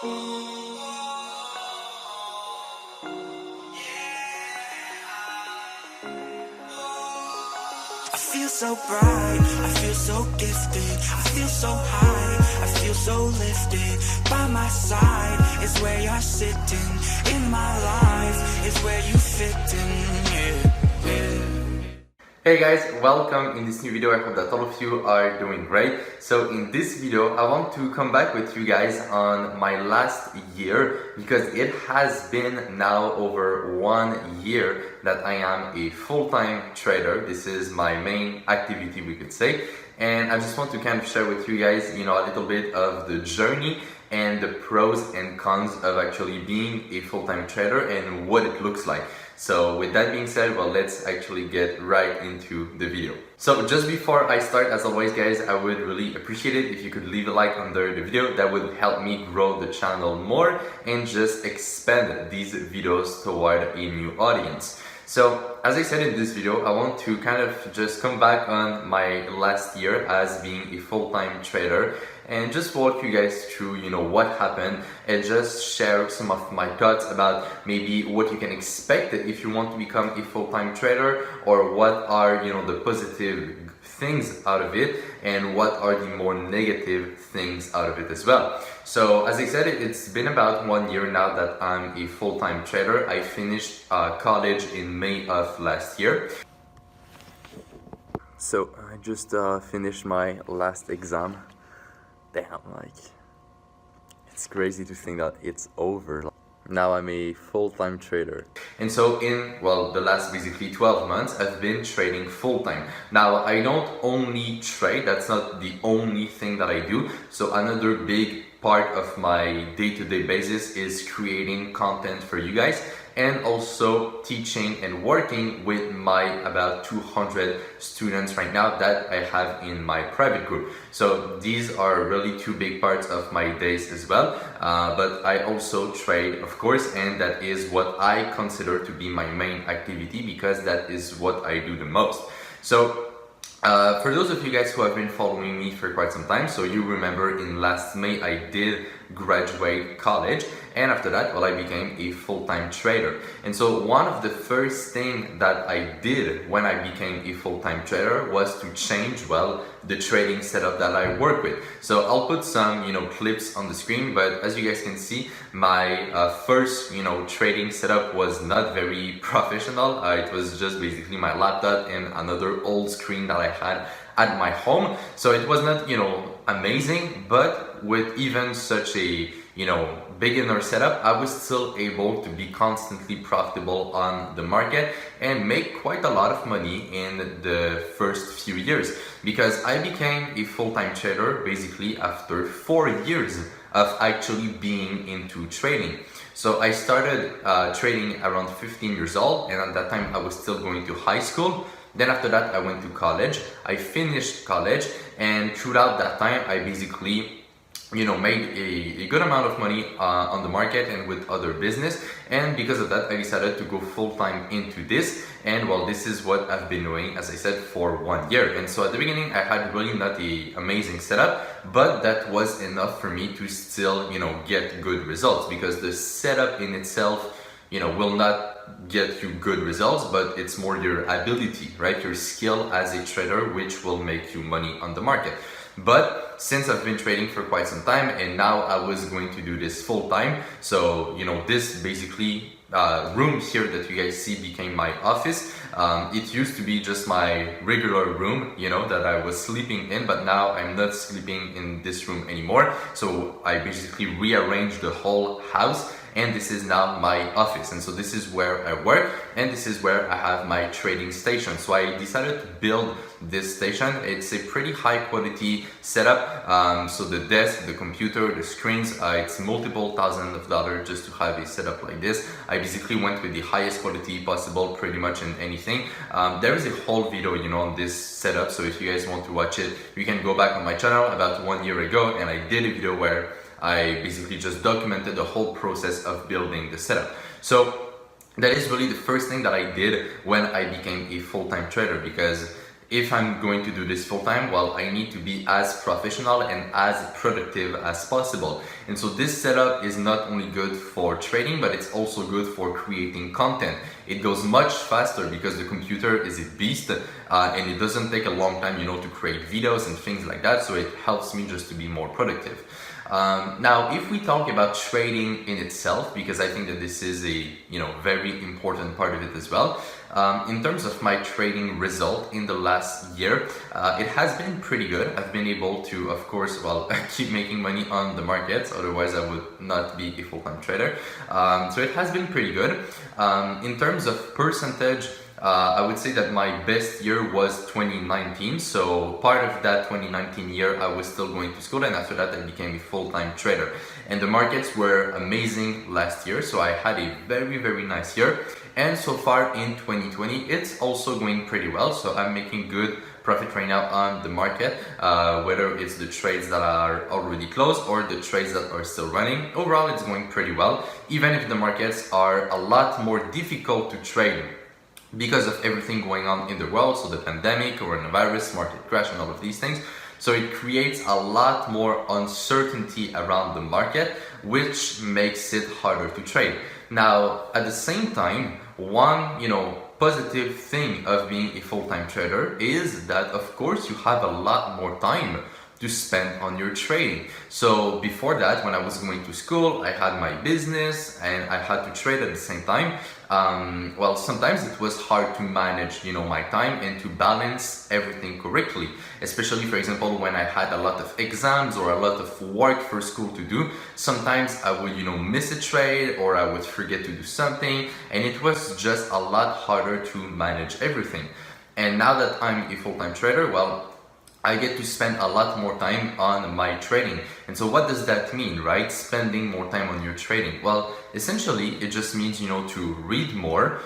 I feel so bright, I feel so gifted, I feel so high, I feel so lifted. By my side is where you're sitting, in my life is where you fit in, yeah. Hey guys, welcome in this new video. I hope that all of you are doing great. So in this video, I want to come back with you guys on my last year, because it has been now over 1 year that I am a full-time trader. This is my main activity, we could say. And I just want to kind of share with you guys, a little bit of the journey and the pros and cons of actually being a full-time trader and what it looks like. So with that being said, well, let's actually get right into the video. So just before I start, as always guys, I would really appreciate it if you could leave a like under the video. That would help me grow the channel more and just expand these videos toward a new audience. So as I said in this video, I want to kind of just come back on my last year as being a full-time trader and just walk you guys through, what happened, and just share some of my thoughts about maybe what you can expect if you want to become a full-time trader, or what are, the positive things out of it and what are the more negative things out of it as well. So as I said, it's been about 1 year now that I'm a full-time trader. I finished college in May of last year. So I just finished my last exam. Damn, it's crazy to think that it's over. Now I'm a full-time trader. And so in, the last basically 12 months, I've been trading full-time. Now I don't only trade, that's not the only thing that I do. So another big part of my day-to-day basis is creating content for you guys, and also teaching and working with my about 200 students right now that I have in my private group. So these are really two big parts of my days as well. But I also trade, of course, and that is what I consider to be my main activity, because that is what I do the most. So for those of you guys who have been following me for quite some time, so you remember in last May I did graduate college, and after that, I became a full-time trader. And so one of the first things that I did when I became a full-time trader was to change, the trading setup that I work with. So I'll put some, clips on the screen, but as you guys can see, my first, trading setup was not very professional. It was just basically my laptop and another old screen that I had at my home. So it was not, amazing, but with even such a, beginner setup, I was still able to be constantly profitable on the market and make quite a lot of money in the first few years, because I became a full-time trader basically after 4 years of actually being into trading. So I started trading around 15 years old, and at that time I was still going to high school. Then after that I went to college. I finished college, and throughout that time I basically made a good amount of money on the market and with other business, and because of that I decided to go full-time into this. And this is what I've been doing, as I said, for 1 year. And so at the beginning I had really not an amazing setup, but that was enough for me to still get good results, because the setup in itself will not get you good results, but it's more your ability, right? Your skill as a trader, which will make you money on the market. But since I've been trading for quite some time, and now I was going to do this full time, so this basically room here that you guys see became my office. It used to be just my regular room, that I was sleeping in, but now I'm not sleeping in this room anymore. So I basically rearranged the whole house, and this is now my office. And so this is where I work, and this is where I have my trading station. So I decided to build this station. It's a pretty high quality setup. So the desk, the computer, the screens, it's multiple thousands of dollars just to have a setup like this. I basically went with the highest quality possible pretty much in anything. There is a whole video on this setup, so if you guys want to watch it, you can go back on my channel about 1 year ago, and I did a video where I basically just documented the whole process of building the setup. So that is really the first thing that I did when I became a full-time trader, because if I'm going to do this full time, well, I need to be as professional and as productive as possible. And so this setup is not only good for trading, but it's also good for creating content. It goes much faster because the computer is a beast, and it doesn't take a long time, to create videos and things like that. So it helps me just to be more productive. Now, if we talk about trading in itself, because I think that this is a very important part of it as well. In terms of my trading result in the last year, it has been pretty good. I've been able to, of course, keep making money on the markets. Otherwise, I would not be a full-time trader. So it has been pretty good. In terms of percentage, I would say that my best year was 2019. So part of that 2019 year, I was still going to school, and after that, I became a full-time trader. And the markets were amazing last year, so I had a very, very nice year. And so far in 2020, it's also going pretty well. So I'm making good profit right now on the market, whether it's the trades that are already closed or the trades that are still running. Overall, it's going pretty well, even if the markets are a lot more difficult to trade because of everything going on in the world. So the pandemic, coronavirus, market crash, and all of these things. So it creates a lot more uncertainty around the market, which makes it harder to trade. Now, at the same time, one, positive thing of being a full-time trader is that, of course, you have a lot more time to spend on your trading. So before that, when I was going to school, I had my business and I had to trade at the same time. Sometimes it was hard to manage, my time and to balance everything correctly. Especially, for example, when I had a lot of exams or a lot of work for school to do, sometimes I would, miss a trade or I would forget to do something, and it was just a lot harder to manage everything. And now that I'm a full-time trader, I get to spend a lot more time on my trading. And so what does that mean, right? Spending more time on your trading. Well, essentially, it just means, to read more,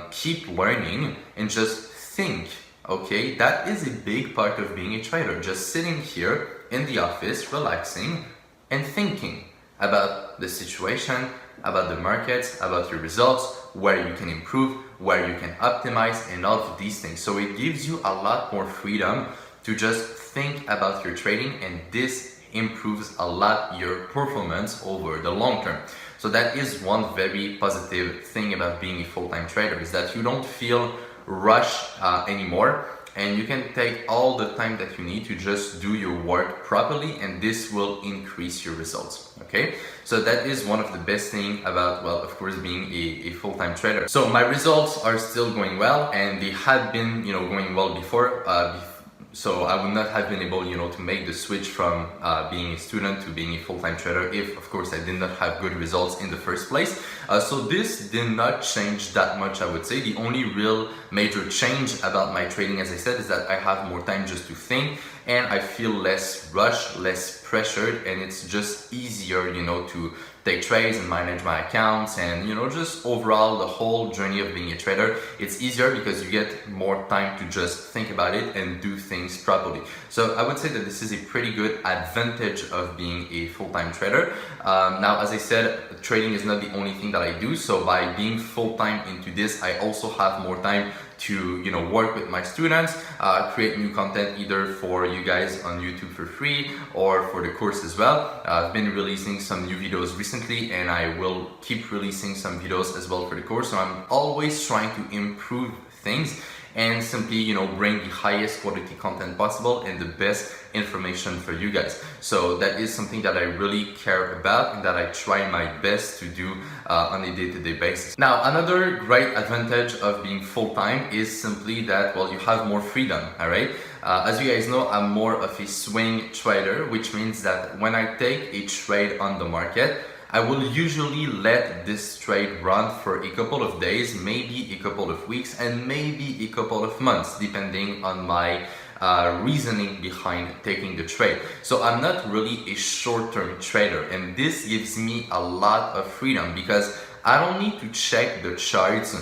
keep learning, and just think, okay? That is a big part of being a trader. Just sitting here in the office, relaxing, and thinking about the situation, about the markets, about your results, where you can improve, where you can optimize, and all of these things. So it gives you a lot more freedom to just think about your trading, and this improves a lot your performance over the long term. So that is one very positive thing about being a full-time trader, is that you don't feel rushed anymore, and you can take all the time that you need to just do your work properly, and this will increase your results. Okay, so that is one of the best things about, of course, being a full-time trader. So my results are still going well, and they have been going well before. So I would not have been able, to make the switch from being a student to being a full-time trader if, of course, I did not have good results in the first place. So this did not change that much, I would say. The only real major change about my trading, as I said, is that I have more time just to think, and I feel less rushed, less pressured, and it's just easier, to take trades and manage my accounts, and just overall the whole journey of being a trader. It's easier because you get more time to just think about it and do things properly. So I would say that this is a pretty good advantage of being a full-time trader. Now, as I said, trading is not the only thing that I do. So by being full-time into this, I also have more time to work with my students, create new content either for you guys on YouTube for free or for the course as well. I've been releasing some new videos recently, and I will keep releasing some videos as well for the course. So I'm always trying to improve things and simply bring the highest quality content possible and the best information for you guys. So that is something that I really care about and that I try my best to do on a day-to-day basis. Now, another great advantage of being full-time is simply that, you have more freedom, all right? As you guys know, I'm more of a swing trader, which means that when I take a trade on the market, I will usually let this trade run for a couple of days, maybe a couple of weeks, and maybe a couple of months, depending on my reasoning behind taking the trade. So I'm not really a short-term trader, and this gives me a lot of freedom because I don't need to check the charts,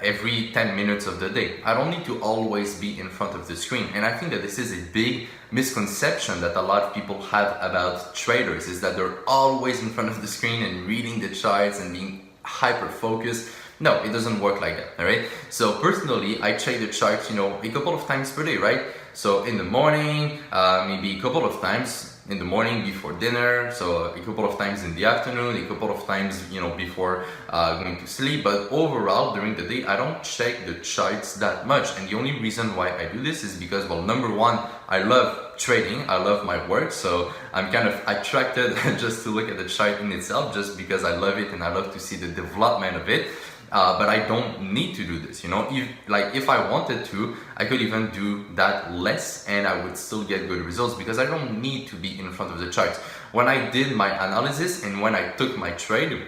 every 10 minutes of the day. I don't need to always be in front of the screen. And I think that this is a big misconception that a lot of people have about traders, is that they're always in front of the screen and reading the charts and being hyper focused. No, it doesn't work like that, all right? So personally, I check the charts, you know, a couple of times per day, right? So in the morning, maybe a couple of times in the morning before dinner, so a couple of times in the afternoon, a couple of times, you know, before going to sleep. But overall, during the day, I don't check the charts that much. And the only reason why I do this is because, well, number one, I love trading, I love my work, so I'm kind of attracted just to look at the chart in itself, just because I love it and I love to see the development of it. But I don't need to do this, you know. If I wanted to, I could even do that less and I would still get good results, because I don't need to be in front of the charts. When I did my analysis and when I took my trade,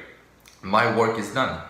my work is done.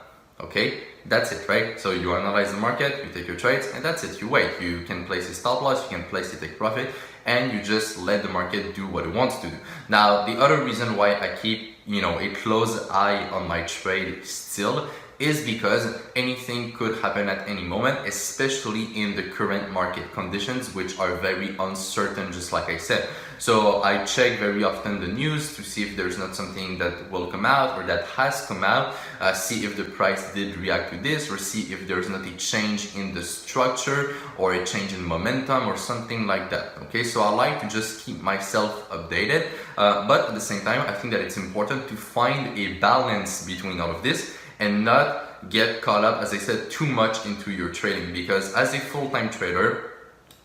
Okay, that's it, right? So you analyze the market, you take your trades, and that's it. You wait. You can place a stop loss, you can place a take profit, and you just let the market do what it wants to do. Now, the other reason why I keep, you know, a close eye on my trade still is because anything could happen at any moment, especially in the current market conditions, which are very uncertain, just like I said. So I check very often the news to see if there's not something that will come out or that has come out, see if the price did react to this, or see if there's not a change in the structure or a change in momentum or something like that. Okay, so I like to just keep myself updated, but at the same time, I think that it's important to find a balance between all of this and not get caught up, as I said, too much into your trading. Because as a full-time trader,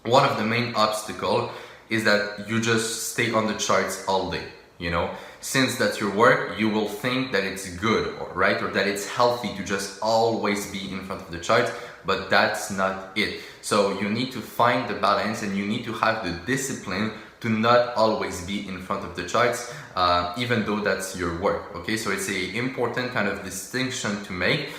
one of the main obstacles is that you just stay on the charts all day, you know. Since that's your work, you will think that it's good, right? Or that it's healthy to just always be in front of the charts, but that's not it. So you need to find the balance and you need to have the discipline to not always be in front of the charts, even though that's your work, okay? So it's a important kind of distinction to make.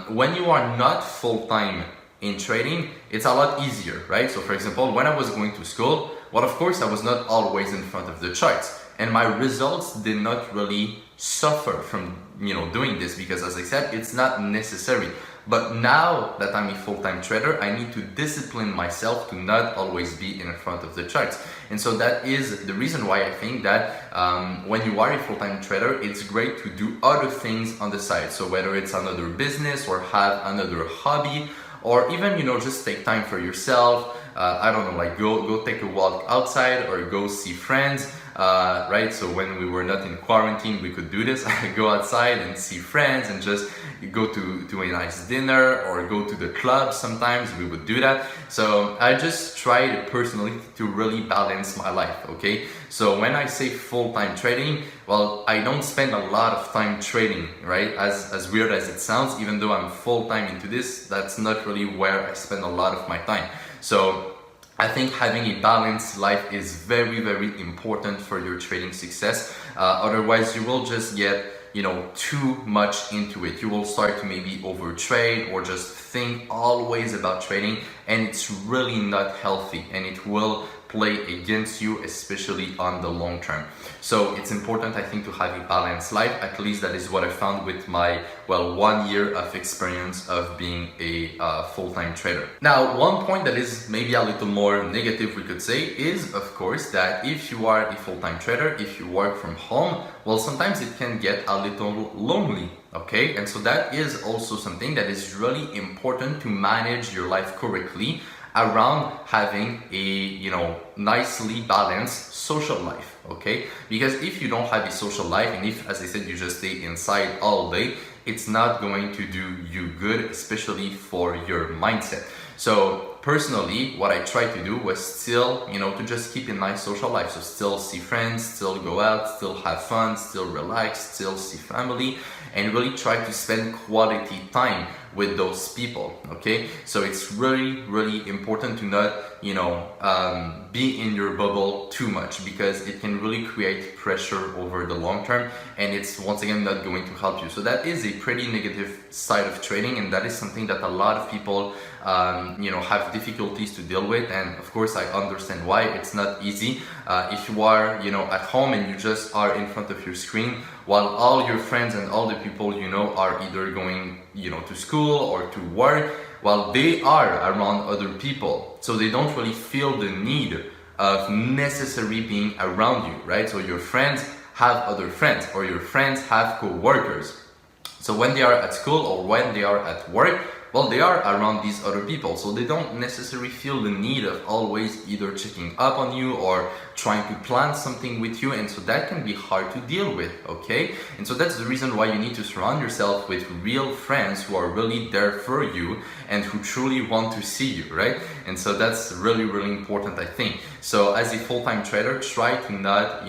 When you are not full-time in trading, it's a lot easier, right? So for example, when I was going to school, well, of course, I was not always in front of the charts, and my results did not really suffer from, you know, doing this, because as I said, it's not necessary. But now that I'm a full-time trader, I need to discipline myself to not always be in front of the charts. And so that is the reason why I think that when you are a full-time trader, it's great to do other things on the side. So whether it's another business or have another hobby, or even, you know, just take time for yourself. I don't know, like go take a walk outside or go see friends. Right? So when we were not in quarantine, we could do this. Go outside and see friends and just go to a nice dinner or go to the club. Sometimes we would do that. So I just tried personally to really balance my life, okay? So when I say full-time trading, well, I don't spend a lot of time trading, right? As weird as it sounds, even though I'm full-time into this, that's not really where I spend a lot of my time. So I think having a balanced life is very, very important for your trading success. Otherwise, you will just get, you know, too much into it. You will start to maybe overtrade or just think always about trading, and it's really not healthy, and it will play against you, especially on the long term. So it's important, I think, to have a balanced life. At least that is what I found with my, well, 1 year of experience of being a full-time trader. Now, one point that is maybe a little more negative, we could say, is of course that if you are a full-time trader, if you work from home, well, sometimes it can get a little lonely. Okay, and so that is also something that is really important to manage your life correctly around having a, you know, nicely balanced social life, okay? Because if you don't have a social life, and if, as I said, you just stay inside all day, it's not going to do you good, especially for your mindset. So personally, what I tried to do was still, you know, to just keep a nice social life. So still see friends, still go out, still have fun, still relax, still see family, and really try to spend quality time with those people, okay? So it's really, really important to not, you know, be in your bubble too much, because it can really create pressure over the long term, and it's once again not going to help you. So that is a pretty negative side of trading, and that is something that a lot of people, you know, have difficulties to deal with. And of course, I understand why. It's not easy. If you are, you know, at home and you just are in front of your screen, while all your friends and all the people you know are either going, you know, to school or to work, while they are around other people, so they don't really feel the need of necessarily being around you, right? So your friends have other friends, or your friends have co-workers, So when they are at school or when they are at work, well, they are around these other people, so they don't necessarily feel the need of always either checking up on you or trying to plan something with you, and so that can be hard to deal with, okay? And so that's the reason why you need to surround yourself with real friends who are really there for you and who truly want to see you, right? And so that's really, really important, I think. So as a full-time trader, try to not,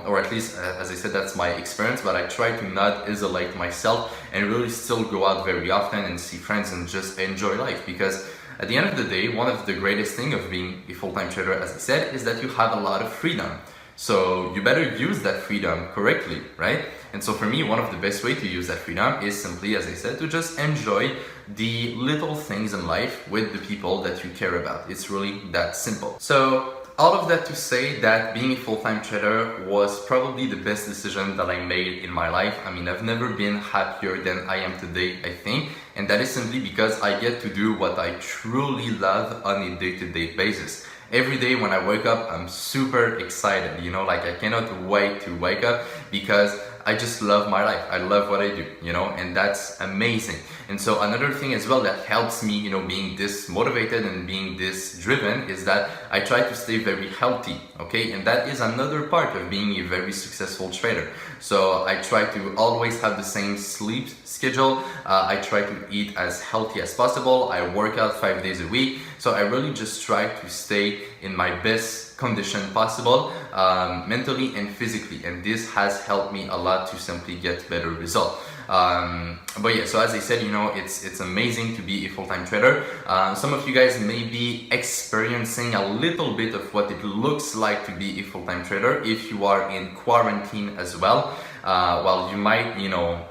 or at least, as I said, that's my experience, but I try to not isolate myself and really still go out very often and see friends and just enjoy life, because at the end of the day, one of the greatest things of being a full-time trader, as I said, is that you have a lot of freedom. So you better use that freedom correctly, right? And so for me, one of the best ways to use that freedom is simply, as I said, to just enjoy the little things in life with the people that you care about. It's really that simple. So all of that to say that being a full-time trader was probably the best decision that I made in my life. I mean, I've never been happier than I am today, I think. And that is simply because I get to do what I truly love on a day-to-day basis. Every day when I wake up, I'm super excited, like I cannot wait to wake up because I just love my life. I love what I do, and that's amazing. And so another thing as well that helps me, being this motivated and being this driven is that I try to stay very healthy, okay? And that is another part of being a very successful trader. So I try to always have the same sleep schedule. I try to eat as healthy as possible. I work out 5 days a week. So I really just try to stay in my best condition possible, mentally and physically, and this has helped me a lot to simply get better results. But yeah, so as I said, it's amazing to be a full-time trader. Some of you guys may be experiencing a little bit of what it looks like to be a full-time trader if you are in quarantine as well. Well, you might,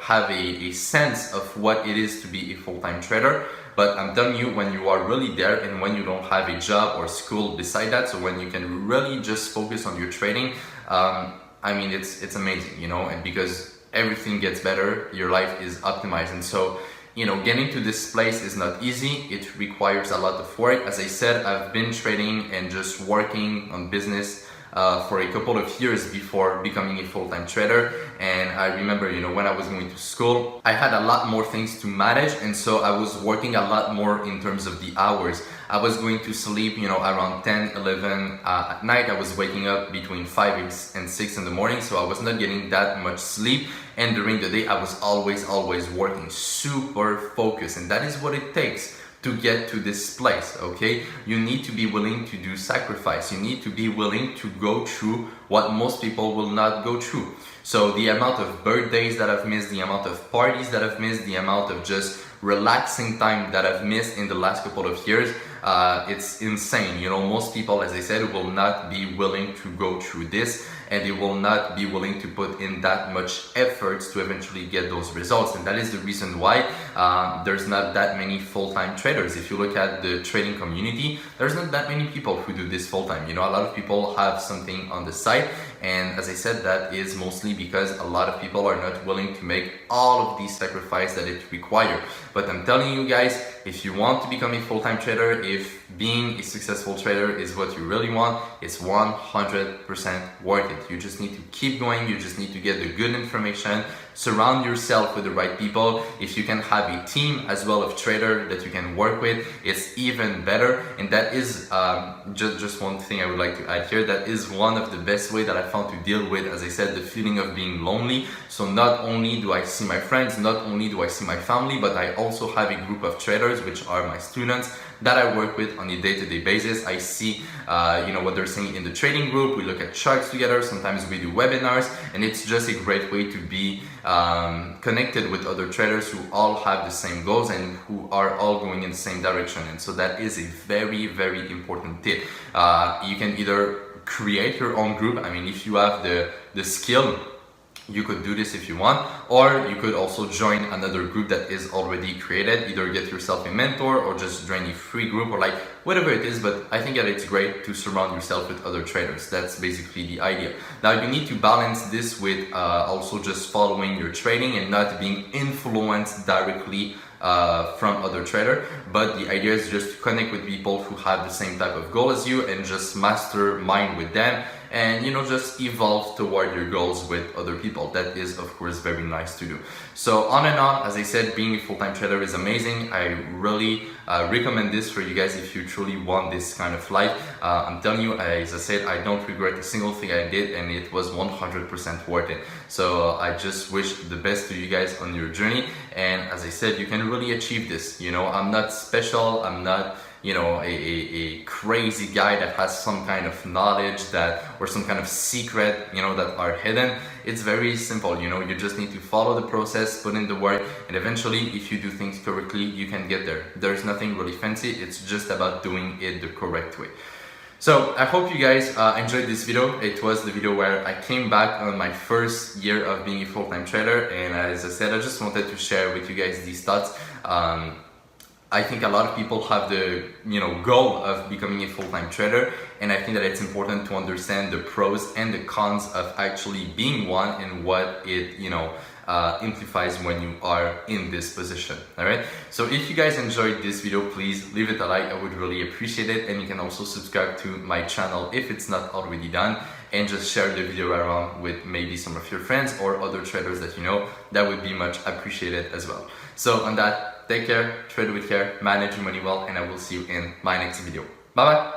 have a sense of what it is to be a full-time trader. But I'm telling you, when you are really there and when you don't have a job or school beside that, so when you can really just focus on your trading, I mean, it's amazing, and because everything gets better, your life is optimized. And so, getting to this place is not easy. It requires a lot of work. As I said, I've been trading and just working on business for a couple of years before becoming a full-time trader. And I remember, when I was going to school, I had a lot more things to manage, and so I was working a lot more in terms of the hours. I was going to sleep, around 10, 11 at night. I was waking up between 5 and 6 in the morning, so I was not getting that much sleep. And during the day, I was always working, super focused, and that is what it takes to get to this place, okay? You need to be willing to do sacrifice. You need to be willing to go through what most people will not go through. So the amount of birthdays that I've missed, the amount of parties that I've missed, the amount of just relaxing time that I've missed in the last couple of years, it's insane. Most people, as I said, will not be willing to go through this, and they will not be willing to put in that much efforts to eventually get those results. And that is the reason why there's not that many full-time traders. If you look at the trading community, there's not that many people who do this full-time. A lot of people have something on the side, and as I said, that is mostly because a lot of people are not willing to make all of these sacrifices that it requires. But I'm telling you guys, if you want to become a full-time trader, if being a successful trader is what you really want, it's 100% worth it. You just need to keep going. You just need to get the good information, surround yourself with the right people. If you can have a team as well of trader that you can work with, it's even better. And that is just one thing I would like to add here. That is one of the best ways that I found to deal with, as I said, the feeling of being lonely. So not only do I see my friends, not only do I see my family, but I also have a group of traders, which are my students, that I work with on a day-to-day basis. I see what they're saying in the trading group. We look at charts together. Sometimes we do webinars, and it's just a great way to be connected with other traders who all have the same goals and who are all going in the same direction. And so that is a very, very important tip. You can either create your own group. I mean, if you have the skill, you could do this if you want, or you could also join another group that is already created. Either get yourself a mentor or just join a free group, or like whatever it is. But I think that it's great to surround yourself with other traders. That's basically the idea. Now you need to balance this with also just following your trading and not being influenced directly from other trader. But the idea is just to connect with people who have the same type of goal as you and just mastermind with them and just evolve toward your goals with other people. That is of course very nice to do. So on and on, as I said, being a full-time trader is amazing. I really recommend this for you guys if you truly want this kind of life. I'm telling you, as I said, I don't regret a single thing I did, and it was 100% worth it. So I just wish the best to you guys on your journey, and as I said, you can really achieve this. I'm not special, I'm not a crazy guy that has some kind of knowledge or some kind of secret that are hidden. It's very simple. You just need to follow the process, put in the work, and eventually if you do things correctly, you can get there. There's nothing really fancy, it's just about doing it the correct way. So I hope you guys enjoyed this video. It was the video where I came back on my first year of being a full-time trader, and as I said, I just wanted to share with you guys these thoughts. I think a lot of people have the goal of becoming a full-time trader, and I think that it's important to understand the pros and the cons of actually being one and what it implies when you are in this position. All right, so if you guys enjoyed this video, please leave it a like. I would really appreciate it, and you can also subscribe to my channel if it's not already done, and just share the video around with maybe some of your friends or other traders that that would be much appreciated as well. So on that, take care, trade with care, manage your money well, and I will see you in my next video. Bye bye.